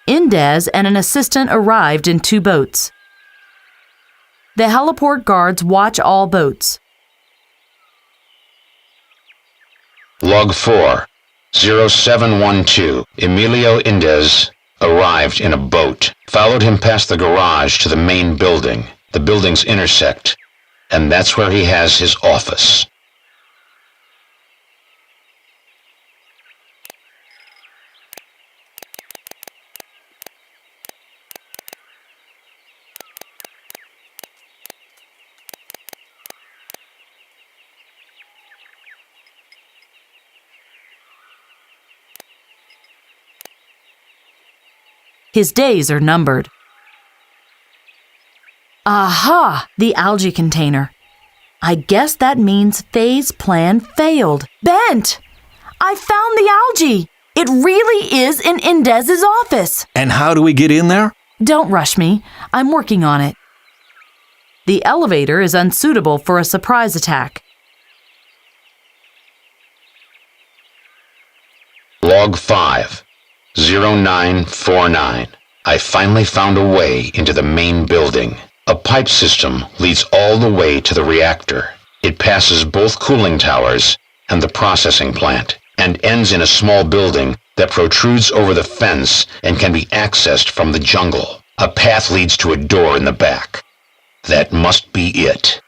Indez and an assistant arrived in 2 boats. The heliport guards watch all boats. Log 4, 0712. Emilio Indez arrived in a boat, followed him past the garage to the main building. The buildings intersect, and that's where he has his office. His days are numbered. Aha! The algae container. I guess that means Faye's plan failed. Bent! I found the algae! It really is in Indez's office. And how do we get in there? Don't rush me. I'm working on it. The elevator is unsuitable for a surprise attack. Log 5, 0949. I finally found a way into the main building. A pipe system leads all the way to the reactor. It passes both cooling towers and the processing plant, and ends in a small building that protrudes over the fence and can be accessed from the jungle. A path leads to a door in the back. That must be it.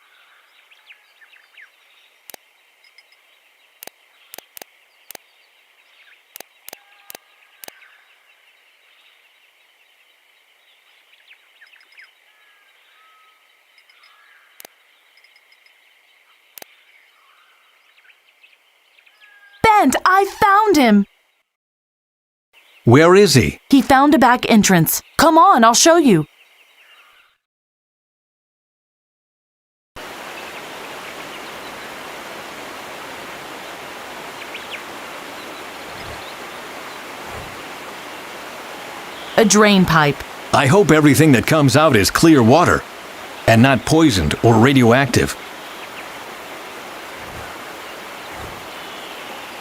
Bent, I found him! Where is he? He found a back entrance. Come on, I'll show you. A drain pipe. I hope everything that comes out is clear water and not poisoned or radioactive.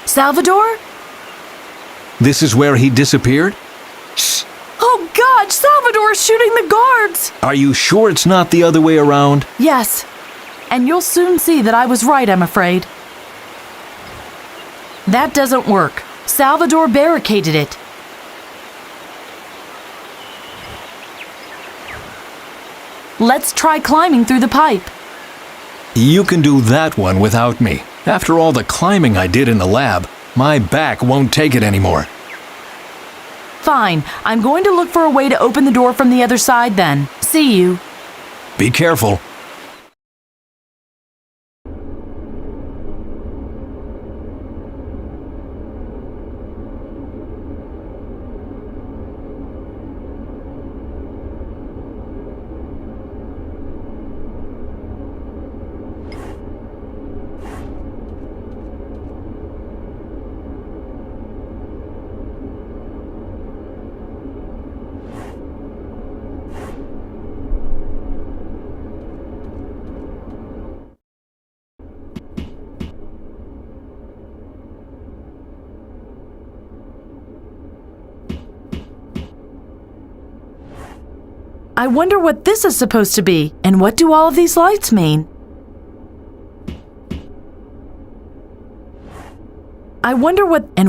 Salvador? This is where he disappeared? Shh! Oh God, Salvador's shooting the guards! Are you sure it's not the other way around? Yes. And you'll soon see that I was right, I'm afraid. That doesn't work. Salvador barricaded it. Let's try climbing through the pipe. You can do that one without me. After all the climbing I did in the lab, my back won't take it anymore. Fine. I'm going to look for a way to open the door from the other side then. See you. Be careful. I wonder what this is supposed to be, and what do all of these lights mean? I wonder what do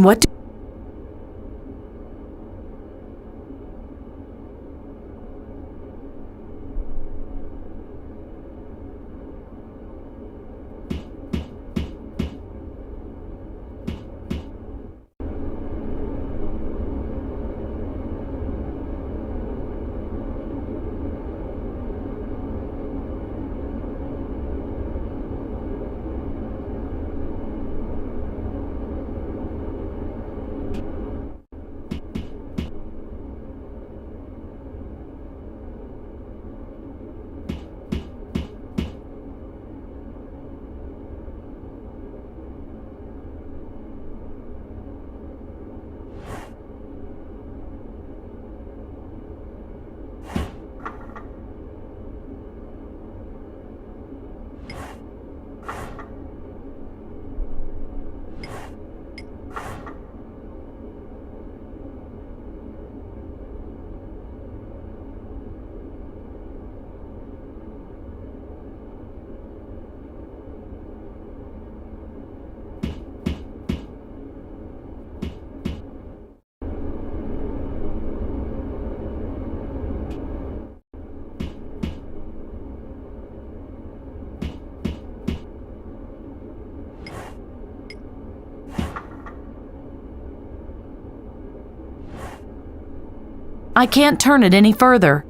I can't turn it any further.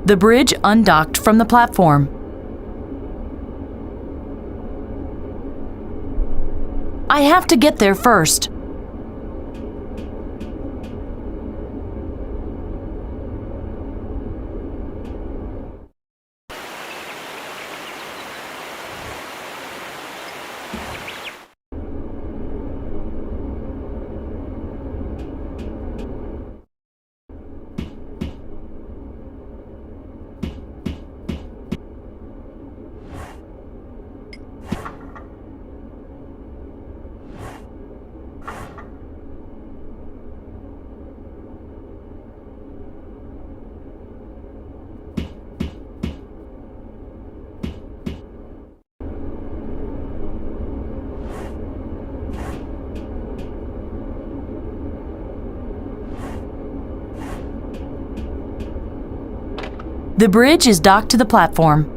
The bridge undocked from the platform. I have to get there first. The bridge is docked to the platform.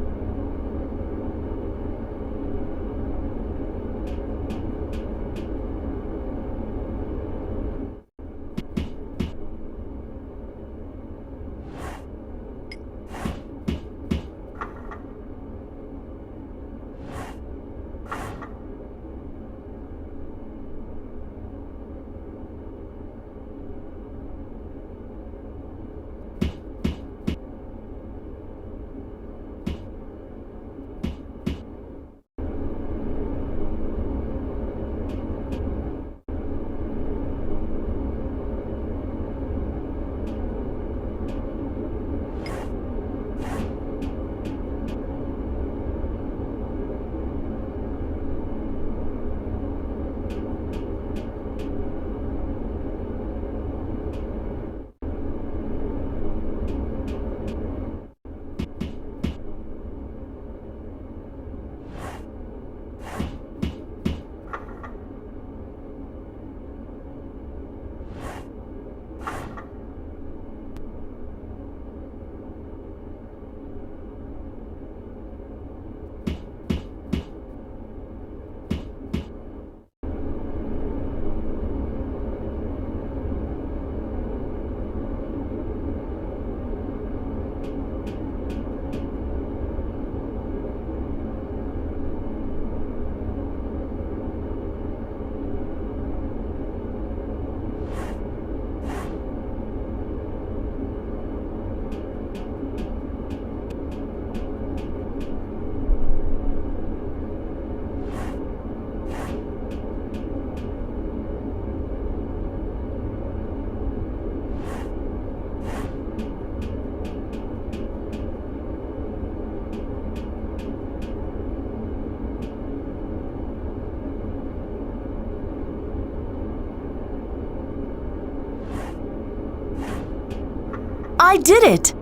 I did it!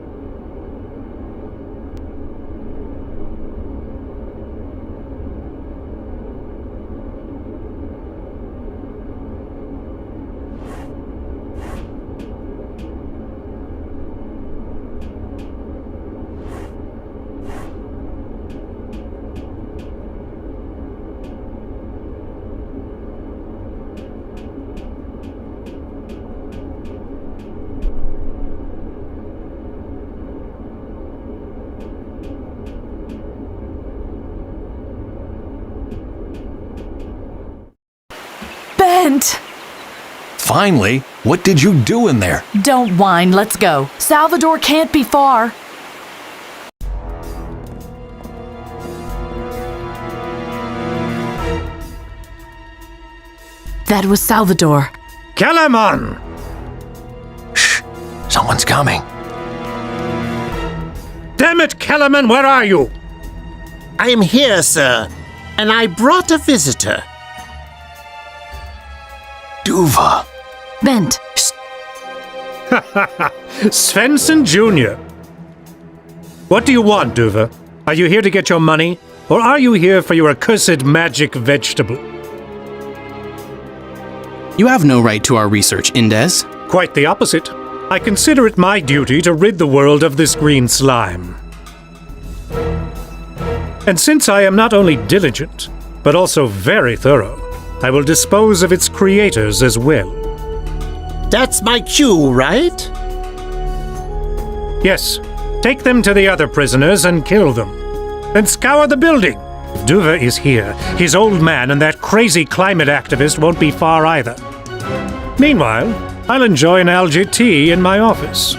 Bent! Finally, what did you do in there? Don't whine, let's go. Salvador can't be far. That was Salvador. Kellerman! Someone's coming. Damn it, Kellerman, where are you? I am here, sir, and I brought a visitor. Duva. Bent, Svensson Jr. What do you want, Duva? Are you here to get your money, or are you here for your accursed magic vegetable? You have no right to our research, Indez. Quite the opposite. I consider it my duty to rid the world of this green slime. And since I am not only diligent, but also very thorough, I will dispose of its creators as well. That's my cue, right? Yes, take them to the other prisoners and kill them. Then scour the building. If Duva is here, his old man and that crazy climate activist won't be far either. Meanwhile, I'll enjoy an algae tea in my office.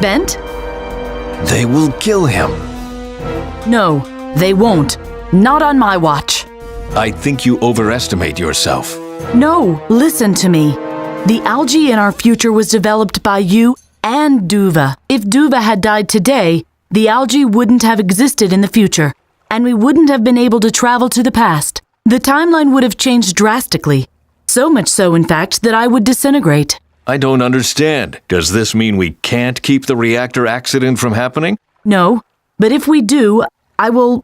Bent? They will kill him. No, they won't. Not on my watch. I think you overestimate yourself. No, listen to me. The algae in our future was developed by you and Duva. If Duva had died today, the algae wouldn't have existed in the future, and we wouldn't have been able to travel to the past. The timeline would have changed drastically. So much so, in fact, that I would disintegrate. I don't understand. Does this mean we can't keep the reactor accident from happening? No, but if we do, I will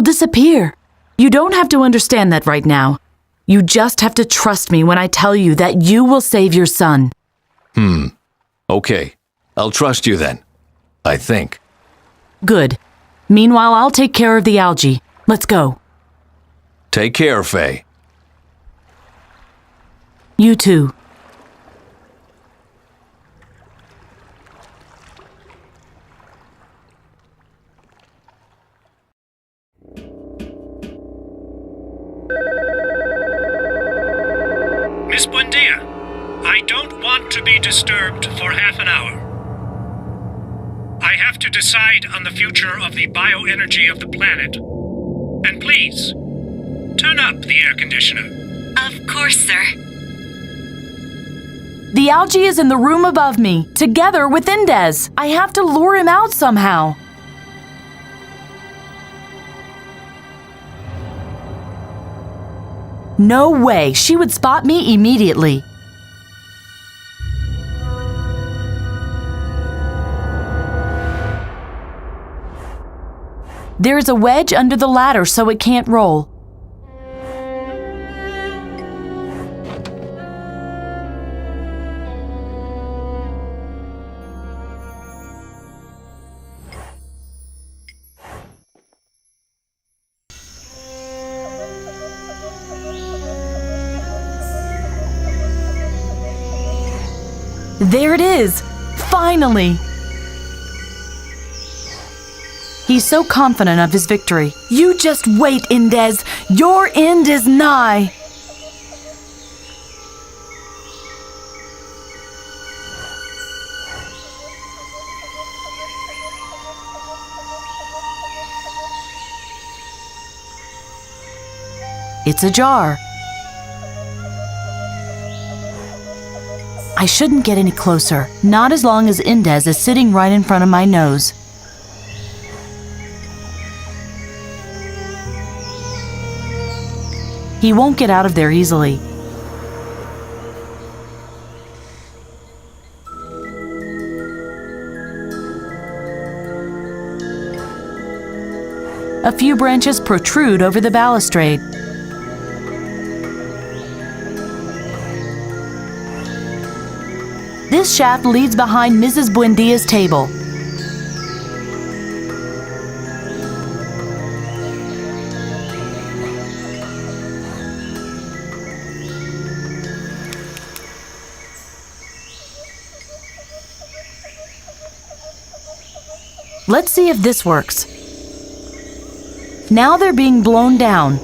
disappear. You don't have to understand that right now. You just have to trust me when I tell you that you will save your son. Okay, I'll trust you then. I think. Good. Meanwhile, I'll take care of the algae. Let's go. Take care, Faye. You too. Miss Buendia, I don't want to be disturbed for half an hour. I have to decide on the future of the bioenergy of the planet. And please, turn up the air conditioner. Of course, sir. The algae is in the room above me, together with Indez. I have to lure him out somehow. No way, she would spot me immediately. There is a wedge under the ladder so it can't roll. There it is! Finally! He's so confident of his victory. You just wait, Indez! Your end is nigh! It's ajar. I shouldn't get any closer, not as long as Indez is sitting right in front of my nose. He won't get out of there easily. A few branches protrude over the balustrade. This shaft leads behind Mrs. Buendia's table. Let's see if this works. Now they're being blown down.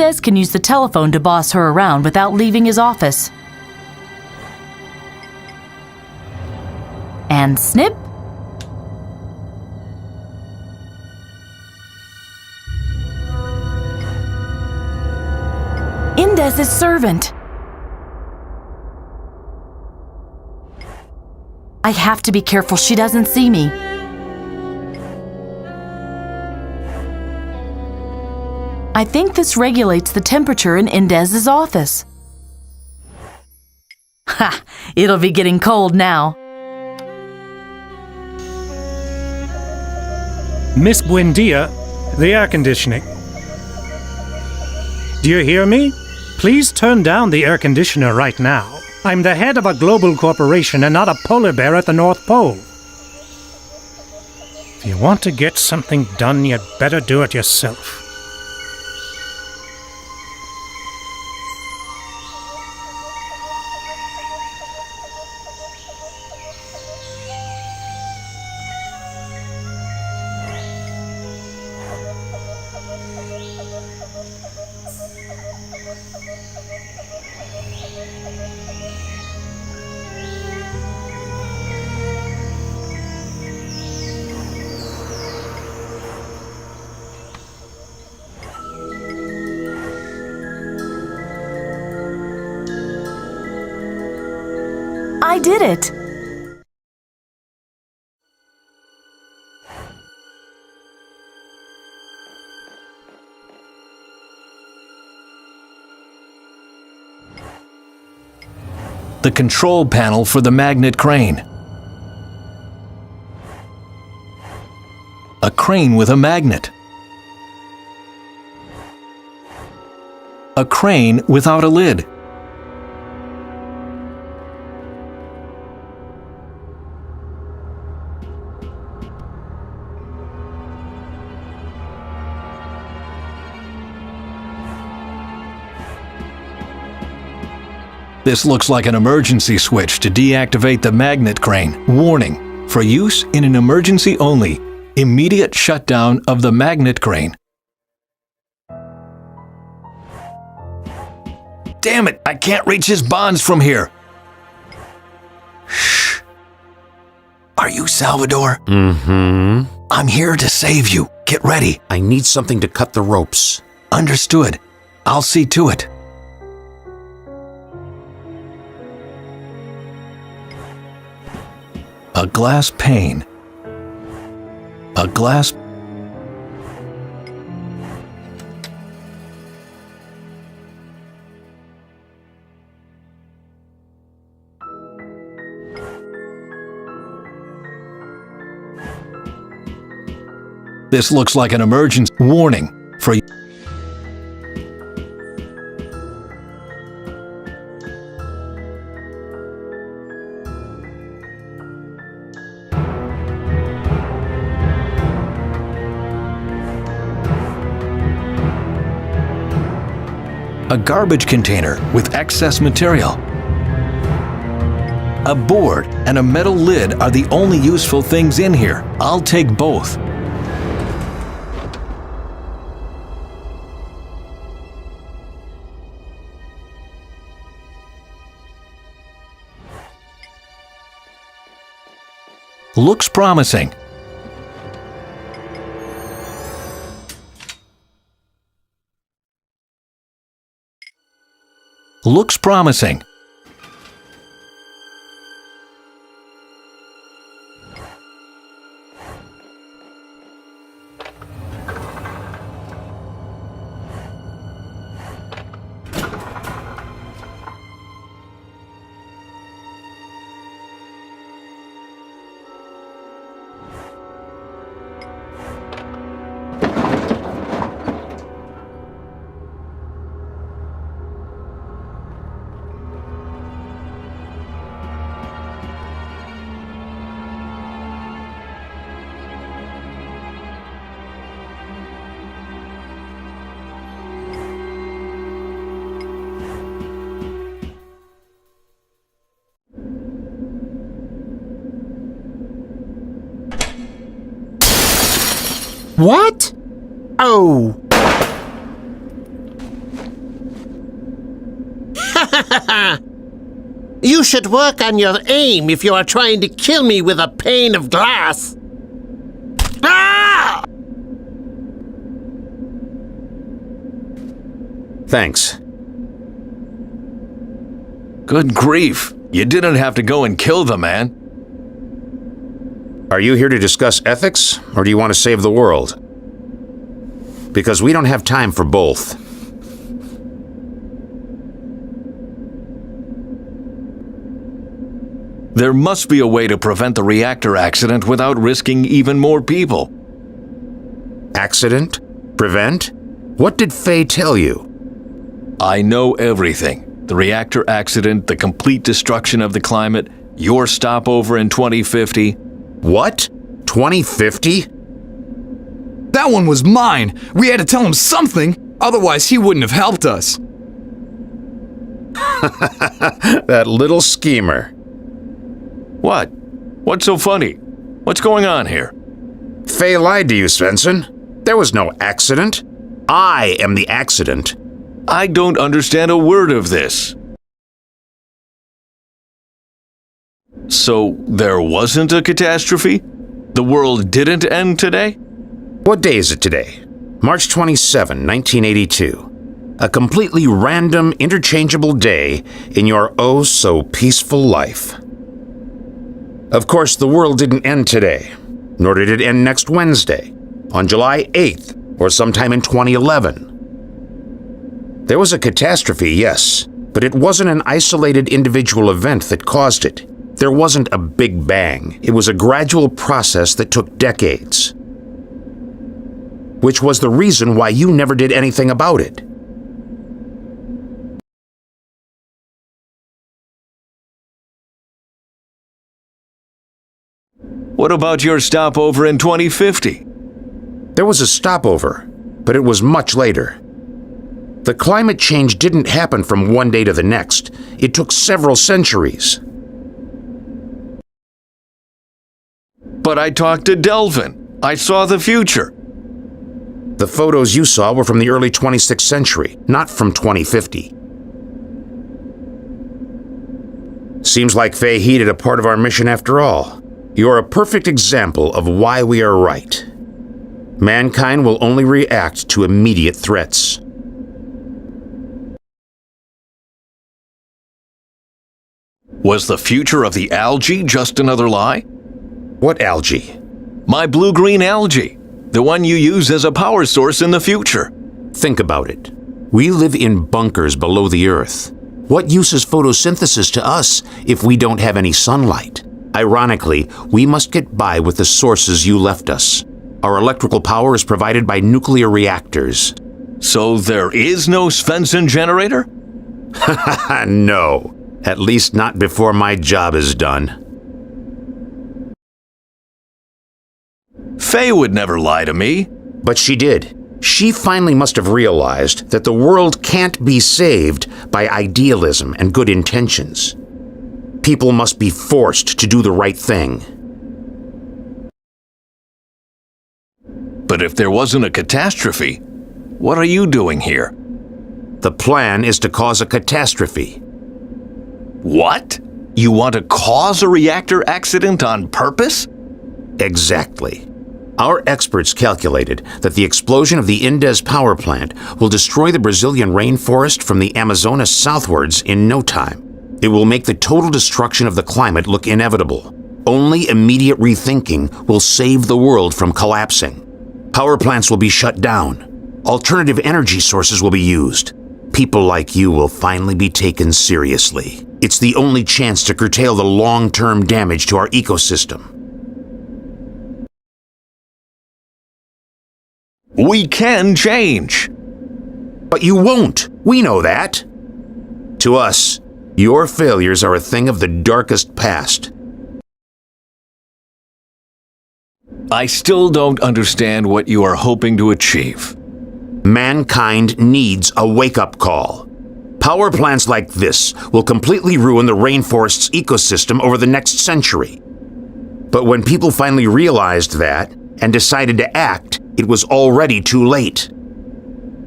Indez can use the telephone to boss her around without leaving his office. And snip. Indez's servant. I have to be careful she doesn't see me. I think this regulates the temperature in Indez's office. Ha! It'll be getting cold now. Miss Buendia, the air conditioning. Do you hear me? Please turn down the air conditioner right now. I'm the head of a global corporation and not a polar bear at the North Pole. If you want to get something done, you'd better do it yourself. I did it! The control panel for the magnet crane. A crane with a magnet. A crane without a lid. This looks like an emergency switch to deactivate the magnet crane. Warning: for use in an emergency only. Immediate shutdown of the magnet crane. Damn it! I can't reach his bonds from here. Shh. Are you Salvador? Mm-hmm. I'm here to save you. Get ready. I need something to cut the ropes. Understood. I'll see to it. A glass pane. A glass... This looks like an emergency warning for you. A garbage container with excess material. A board and a metal lid are the only useful things in here. I'll take both. Looks promising. Looks promising. What? Oh. You should work on your aim if you are trying to kill me with a pane of glass. Ah! Thanks. Good grief. You didn't have to go and kill the man. Are you here to discuss ethics, or do you want to save the world? Because we don't have time for both. There must be a way to prevent the reactor accident without risking even more people. Accident? Prevent? What did Faye tell you? I know everything. The reactor accident, the complete destruction of the climate, your stopover in 2050. What? 2050? That one was mine. We had to tell him something, otherwise he wouldn't have helped us. That little schemer. What? What's so funny? What's going on here? Faye lied to you, Svensson. There was no accident. I am the accident. I don't understand a word of this. So, there wasn't a catastrophe? The world didn't end today? What day is it today? March 27, 1982. A completely random, interchangeable day in your oh-so-peaceful life. Of course, the world didn't end today, nor did it end next Wednesday, on July 8th, or sometime in 2011. There was a catastrophe, yes, but it wasn't an isolated individual event that caused it. There wasn't a big bang. It was a gradual process that took decades. Which was the reason why you never did anything about it. What about your stopover in 2050? There was a stopover, but it was much later. The climate change didn't happen from one day to the next. It took several centuries. But I talked to Delvin. I saw the future. The photos you saw were from the early 26th century, not from 2050. Seems like Faye heeded a part of our mission after all. You're a perfect example of why we are right. Mankind will only react to immediate threats. Was the future of the algae just another lie? What algae? My blue-green algae. The one you use as a power source in the future. Think about it. We live in bunkers below the Earth. What use is photosynthesis to us if we don't have any sunlight? Ironically, we must get by with the sources you left us. Our electrical power is provided by nuclear reactors. So there is no Svensson generator? No. At least not before my job is done. Faye would never lie to me. But she did. She finally must have realized that the world can't be saved by idealism and good intentions. People must be forced to do the right thing. But if there wasn't a catastrophe, what are you doing here? The plan is to cause a catastrophe. What? You want to cause a reactor accident on purpose? Exactly. Our experts calculated that the explosion of the Indes power plant will destroy the Brazilian rainforest from the Amazonas southwards in no time. It will make the total destruction of the climate look inevitable. Only immediate rethinking will save the world from collapsing. Power plants will be shut down. Alternative energy sources will be used. People like you will finally be taken seriously. It's the only chance to curtail the long-term damage to our ecosystem. We can change. But you won't. We know that. To us, your failures are a thing of the darkest past. I still don't understand what you are hoping to achieve. Mankind needs a wake-up call. Power plants like this will completely ruin the rainforest's ecosystem over the next century. But when people finally realized that and decided to act, it was already too late.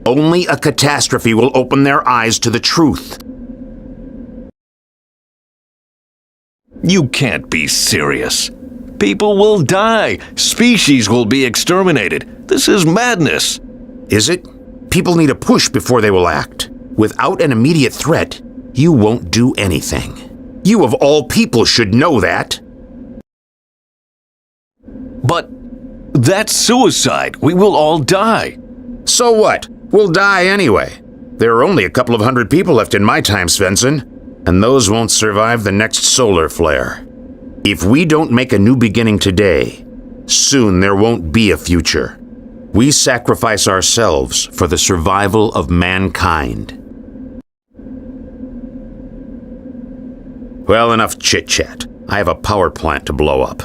Only a catastrophe will open their eyes to the truth. You can't be serious. People will die. Species will be exterminated. This is madness. Is it? People need a push before they will act. Without an immediate threat, you won't do anything. You of all people should know that. But that's suicide. We will all die. So what? We'll die anyway. There are only a couple of hundred people left in my time, Svensson, and those won't survive the next solar flare. If we don't make a new beginning today, soon there won't be a future. We sacrifice ourselves for the survival of mankind. Well, enough chit-chat. I have a power plant to blow up.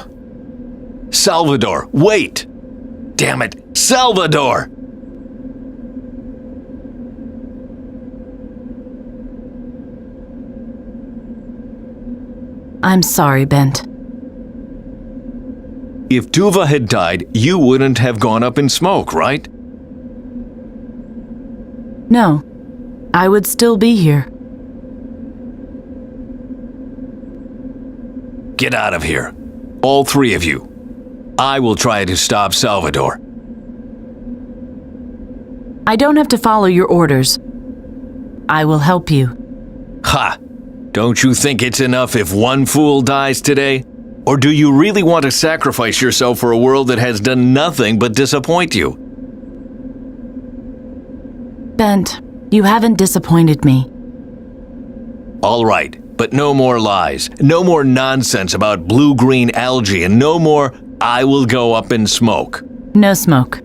Salvador, wait! Damn it, Salvador! I'm sorry, Bent. If Tuva had died, you wouldn't have gone up in smoke, right? No, I would still be here. Get out of here. All three of you. I will try to stop Salvador. I don't have to follow your orders. I will help you. Ha! Don't you think it's enough if one fool dies today? Or do you really want to sacrifice yourself for a world that has done nothing but disappoint you? Bent, you haven't disappointed me. All right, but no more lies, no more nonsense about blue-green algae, and no more I will go up in smoke. No smoke.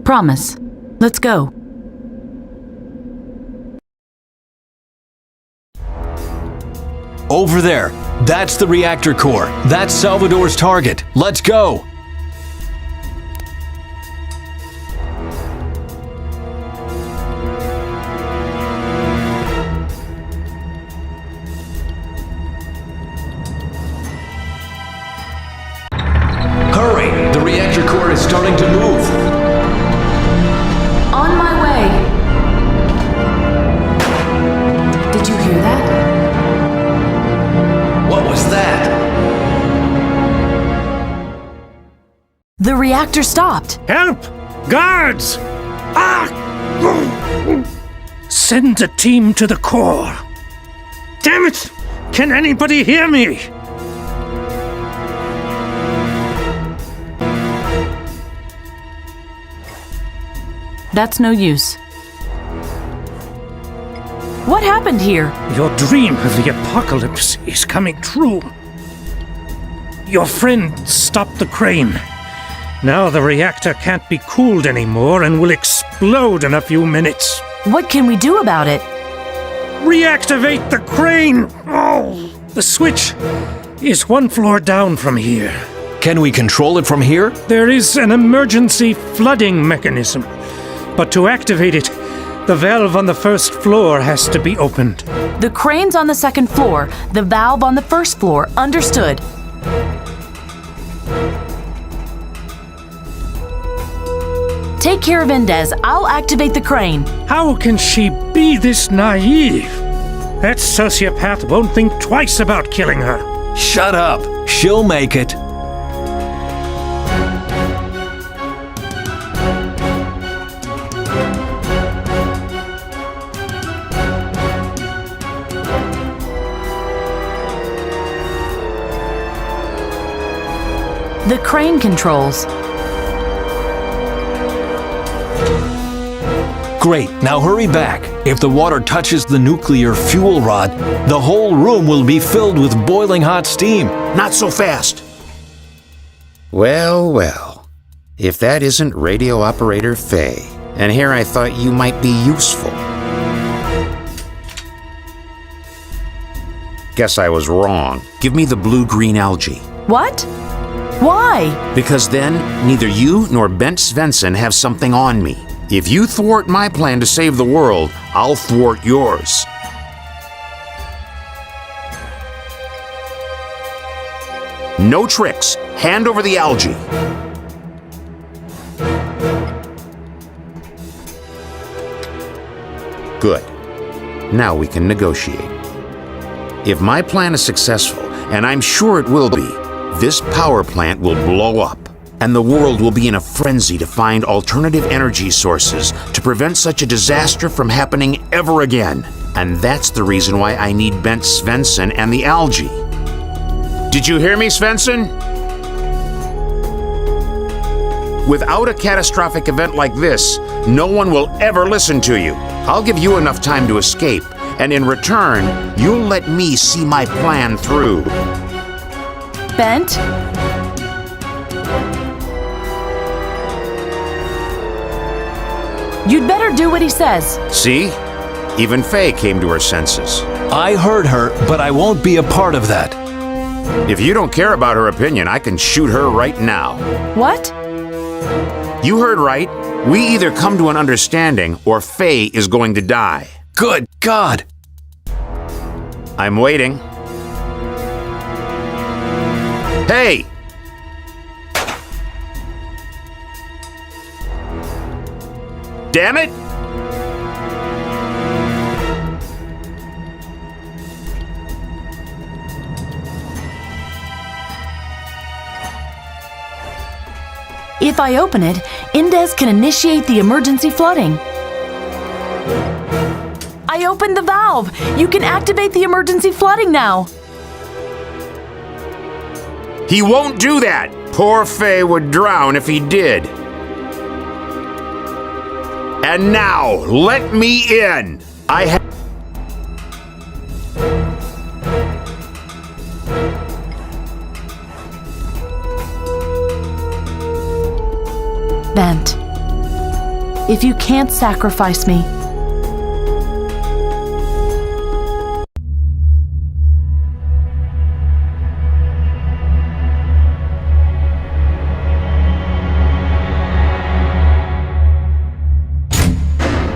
Promise. Let's go. Over there. That's the reactor core. That's Salvador's target. Let's go! Hurry! The reactor core is starting to move. On my way. Did you hear that? What was that? The reactor stopped. Help! Guards! Ah! Send a team to the core. Damn it! Can anybody hear me? That's no use. What happened here? Your dream of the apocalypse is coming true. Your friend stopped the crane. Now the reactor can't be cooled anymore and will explode in a few minutes. What can we do about it? Reactivate the crane! Oh! The switch is one floor down from here. Can we control it from here? There is an emergency flooding mechanism. But to activate it, the valve on the first floor has to be opened. The crane's on the second floor, the valve on the first floor. Understood. Take care of Indez. I'll activate the crane. How can she be this naive? That sociopath won't think twice about killing her. Shut up. She'll make it. The crane controls. Great, now hurry back. If the water touches the nuclear fuel rod, the whole room will be filled with boiling hot steam. Not so fast. Well, well. If that isn't radio operator Faye, and here I thought you might be useful. Guess I was wrong. Give me the blue-green algae. What? Why? Because then, neither you nor Bent Svensson have something on me. If you thwart my plan to save the world, I'll thwart yours. No tricks. Hand over the algae. Good. Now we can negotiate. If my plan is successful and I'm sure it will be, this power plant will blow up, and the world will be in a frenzy to find alternative energy sources to prevent such a disaster from happening ever again. And that's the reason why I need Bent Svensson and the algae. Did you hear me, Svensson? Without a catastrophic event like this, no one will ever listen to you. I'll give you enough time to escape, and in return, you'll let me see my plan through. Bent? You'd better do what he says. See? Even Faye came to her senses. I heard her, but I won't be a part of that. If you don't care about her opinion, I can shoot her right now. What? You heard right. We either come to an understanding or Faye is going to die. Good God! I'm waiting. Hey! Damn it! If I open it, Indes can initiate the emergency flooding. I opened the valve. You can activate the emergency flooding now. He won't do that! Poor Faye would drown if he did. And now, let me in! I have... Bent, if you can't sacrifice me,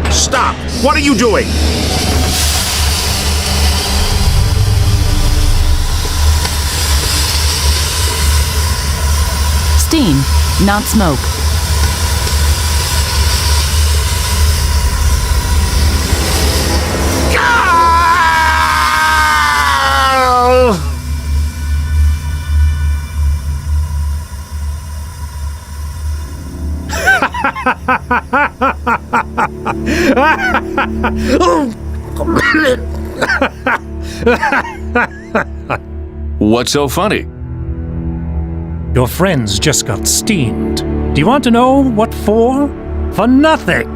Stop! What are you doing? steam, not smoke. What's so funny? Your friends just got steamed. Do you want to know what for? For nothing.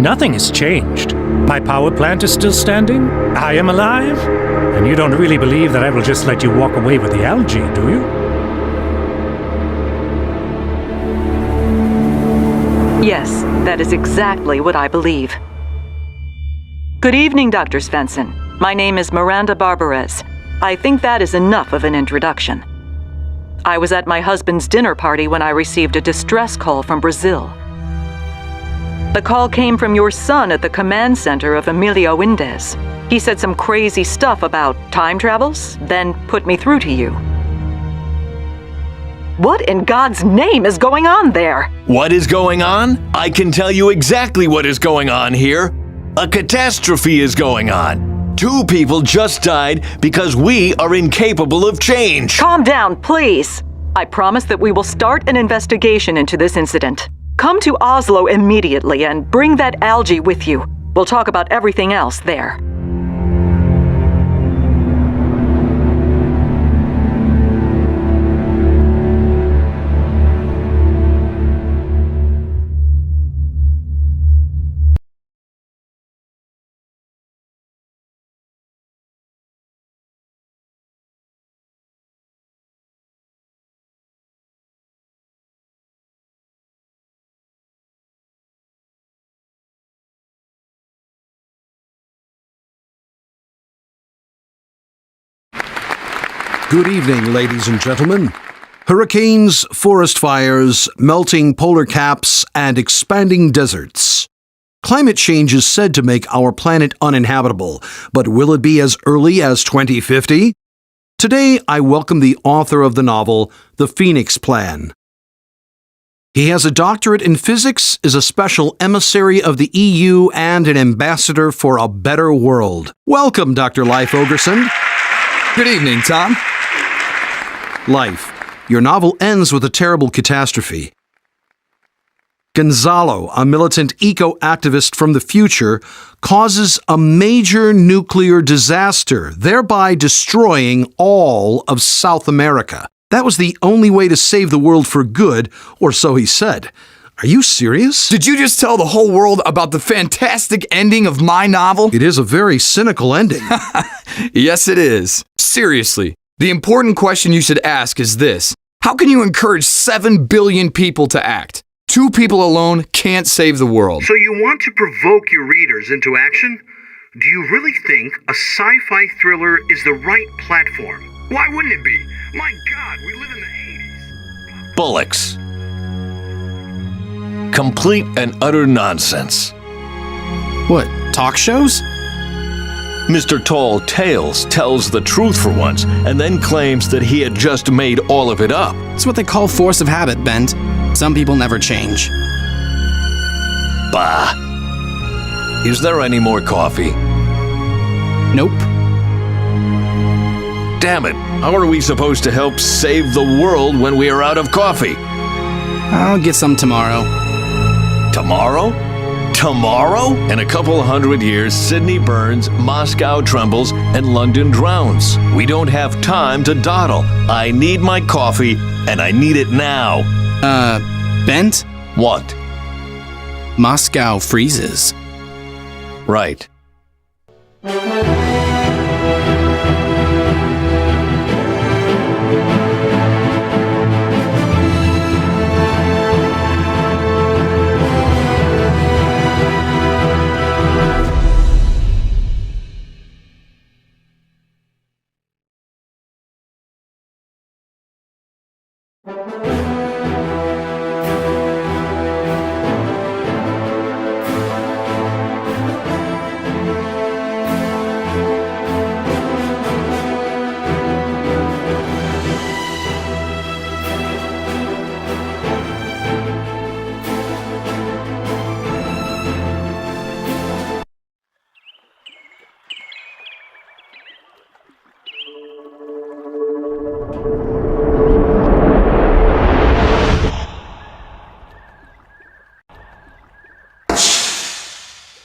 Nothing has changed. My power plant is still standing. I am alive. And you don't really believe that I will just let you walk away with the algae, do you? Yes, that is exactly what I believe. Good evening, Dr. Svensson. My name is Miranda Barbarez. I think that is enough of an introduction. I was at my husband's dinner party when I received a distress call from Brazil. The call came from your son at the command center of Emilio Indes. He said some crazy stuff about time travels, then put me through to you. What in God's name is going on there? What is going on? I can tell you exactly what is going on here. A catastrophe is going on. 2 people just died because we are incapable of change. Calm down, please. I promise that we will start an investigation into this incident. Come to Oslo immediately and bring that algae with you. We'll talk about everything else there. Good evening, ladies and gentlemen. Hurricanes, forest fires, melting polar caps, and expanding deserts. Climate change is said to make our planet uninhabitable, but will it be as early as 2050? Today, I welcome the author of the novel, The Phoenix Plan. He has a doctorate in physics, is a special emissary of the EU, and an ambassador for a better world. Welcome, Dr. Leif Ogerson. Good evening, Tom. Life. Your novel ends with a terrible catastrophe. Gonzalo, a militant eco-activist from the future, causes a major nuclear disaster, thereby destroying all of South America. That was the only way to save the world for good, or so he said. Are you serious? Did you just tell the whole world about the fantastic ending of my novel? It is a very cynical ending. Yes, it is. Seriously, the important question you should ask is this. How can you encourage 7 billion people to act? 2 people alone can't save the world. So you want to provoke your readers into action? Do you really think a sci-fi thriller is the right platform? Why wouldn't it be? My God, we live in the 80s. Bullocks. Complete and utter nonsense. What, talk shows? Mr. Tall Tales tells the truth for once, and then claims that he had just made all of it up. It's what they call force of habit, Bent. Some people never change. Bah. Is there any more coffee? Nope. Damn it. How are we supposed to help save the world when we are out of coffee? I'll get some tomorrow. Tomorrow? Tomorrow? In a couple 100 years, Sydney burns, Moscow trembles, and London drowns. We don't have time to dawdle. I need my coffee, and I need it now. Bent? What? Moscow freezes. Right.